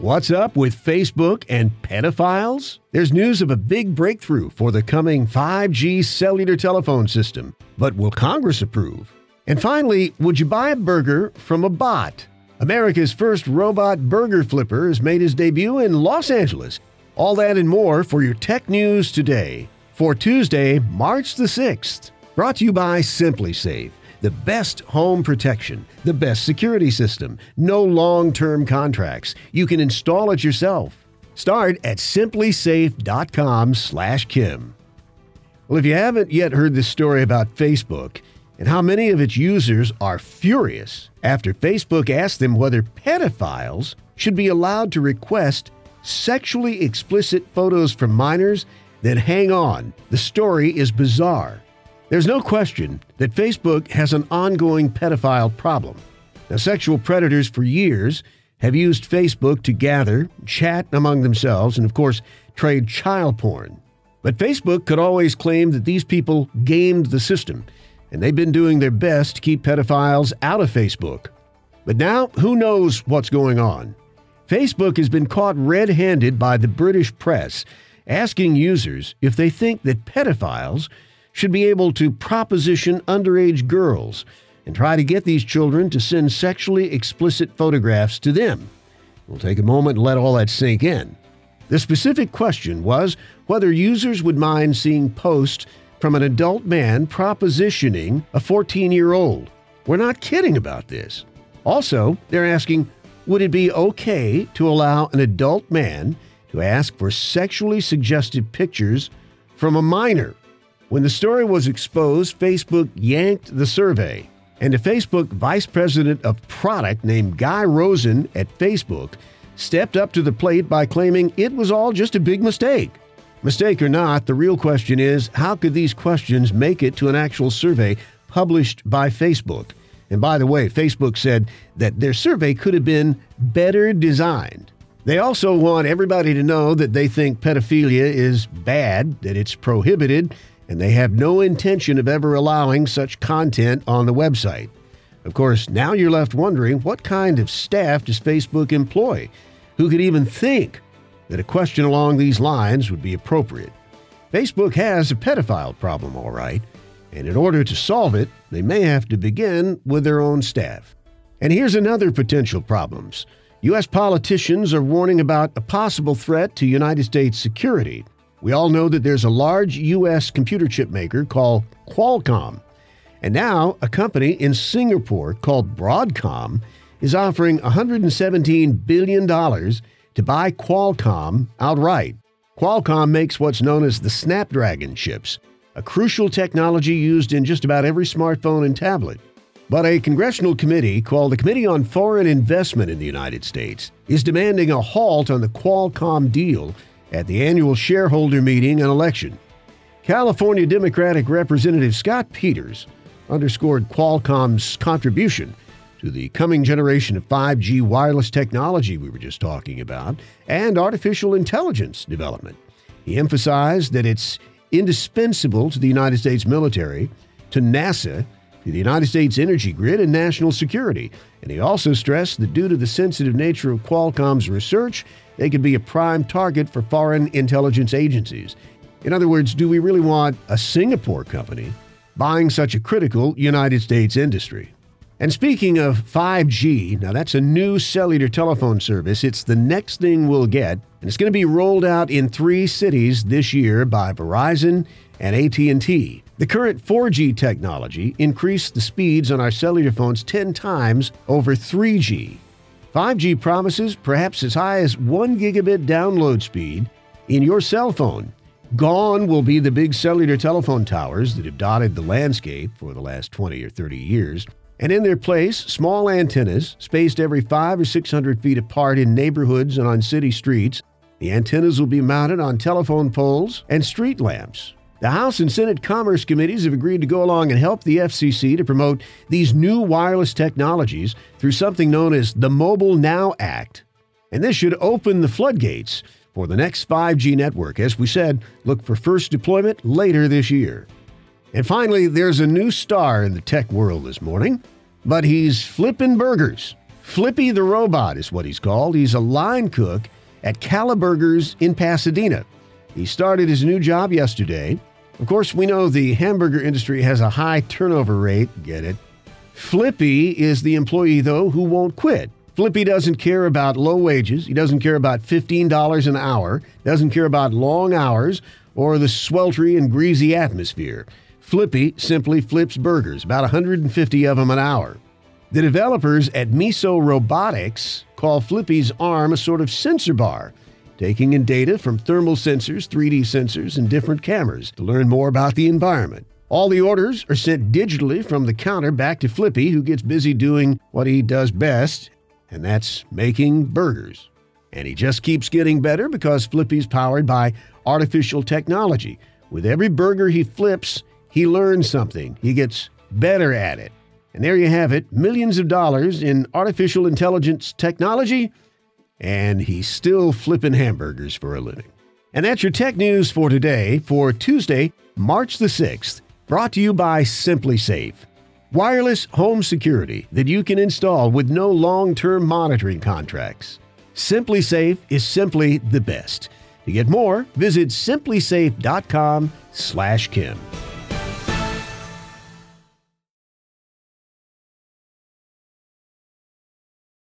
What's up with Facebook and pedophiles? There's news of a big breakthrough for the coming 5G cellular telephone system. But will Congress approve? And finally, would you buy a burger from a bot? America's first robot burger flipper has made his debut in Los Angeles. All that and more for your tech news today. For Tuesday, March the 6th. Brought to you by SimpliSafe. The best home protection, the best security system, no long-term contracts. You can install it yourself. Start at simplisafe.com/Kim. Well, if you haven't yet heard this story about Facebook and how many of its users are furious after Facebook asked them whether pedophiles should be allowed to request sexually explicit photos from minors, then hang on. The story is bizarre. There's no question that Facebook has an ongoing pedophile problem. Now, sexual predators for years have used Facebook to gather, chat among themselves, and of course, trade child porn. But Facebook could always claim that these people gamed the system, and they've been doing their best to keep pedophiles out of Facebook. But now, who knows what's going on? Facebook has been caught red-handed by the British press, asking users if they think that pedophiles should be able to proposition underage girls and try to get these children to send sexually explicit photographs to them. We'll take a moment and let all that sink in. The specific question was whether users would mind seeing posts from an adult man propositioning a 14-year-old. We're not kidding about this. Also, they're asking, would it be okay to allow an adult man to ask for sexually suggestive pictures from a minor? When the story was exposed, Facebook yanked the survey, and a Facebook vice president of product named Guy Rosen at Facebook stepped up to the plate by claiming it was all just a big mistake. Mistake or not, the real question is, how could these questions make it to an actual survey published by Facebook? And by the way, Facebook said that their survey could have been better designed. They also want everybody to know that they think pedophilia is bad, that it's prohibited, and they have no intention of ever allowing such content on the website. Of course, now you're left wondering, what kind of staff does Facebook employ? Who could even think that a question along these lines would be appropriate? Facebook has a pedophile problem, all right, and in order to solve it, they may have to begin with their own staff. And here's another potential problems. U.S. politicians are warning about a possible threat to United States security. We all know that there's a large U.S. computer chip maker called Qualcomm. And now a company in Singapore called Broadcom is offering $117 billion to buy Qualcomm outright. Qualcomm makes what's known as the Snapdragon chips, a crucial technology used in just about every smartphone and tablet. But a congressional committee called the Committee on Foreign Investment in the United States is demanding a halt on the Qualcomm deal at the annual shareholder meeting and election. California Democratic Representative Scott Peters underscored Qualcomm's contribution to the coming generation of 5G wireless technology we were just talking about and artificial intelligence development. He emphasized that it's indispensable to the United States military, to NASA, to the United States energy grid, and national security. And he also stressed that due to the sensitive nature of Qualcomm's research, they could be a prime target for foreign intelligence agencies. In other words, do we really want a Singapore company buying such a critical United States industry? And speaking of 5G, now that's a new cellular telephone service. It's the next thing we'll get, and it's going to be rolled out in 3 cities this year by Verizon and AT&T. The current 4G technology increased the speeds on our cellular phones 10 times over 3G. 5G promises perhaps as high as 1 gigabit download speed in your cell phone. Gone will be the big cellular telephone towers that have dotted the landscape for the last 20 or 30 years. And in their place, small antennas spaced every 500 or 600 feet apart in neighborhoods and on city streets. The antennas will be mounted on telephone poles and street lamps. The House and Senate Commerce Committees have agreed to go along and help the FCC to promote these new wireless technologies through something known as the Mobile Now Act. And this should open the floodgates for the next 5G network. As we said, look for first deployment later this year. And finally, there's a new star in the tech world this morning, but he's flipping burgers. Flippy the Robot is what he's called. He's a line cook at Cala Burgers in Pasadena. He started his new job yesterday. Of course, we know the hamburger industry has a high turnover rate. Get it? Flippy is the employee, though, who won't quit. Flippy doesn't care about low wages. He doesn't care about $15 an hour. Doesn't care about long hours or the sweltering and greasy atmosphere. Flippy simply flips burgers, about 150 of them an hour. The developers at Miso Robotics call Flippy's arm a sort of sensor bar, taking in data from thermal sensors, 3D sensors, and different cameras to learn more about the environment. All the orders are sent digitally from the counter back to Flippy, who gets busy doing what he does best, and that's making burgers. And he just keeps getting better because Flippy's powered by artificial technology. With every burger he flips, he learns something. He gets better at it. And there you have it, millions of dollars in artificial intelligence technology, and he's still flipping hamburgers for a living. And that's your tech news for today, for Tuesday, March the 6th, brought to you by SimpliSafe. Wireless home security that you can install with no long-term monitoring contracts. SimpliSafe is simply the best. To get more, visit simplisafe.com/Kim.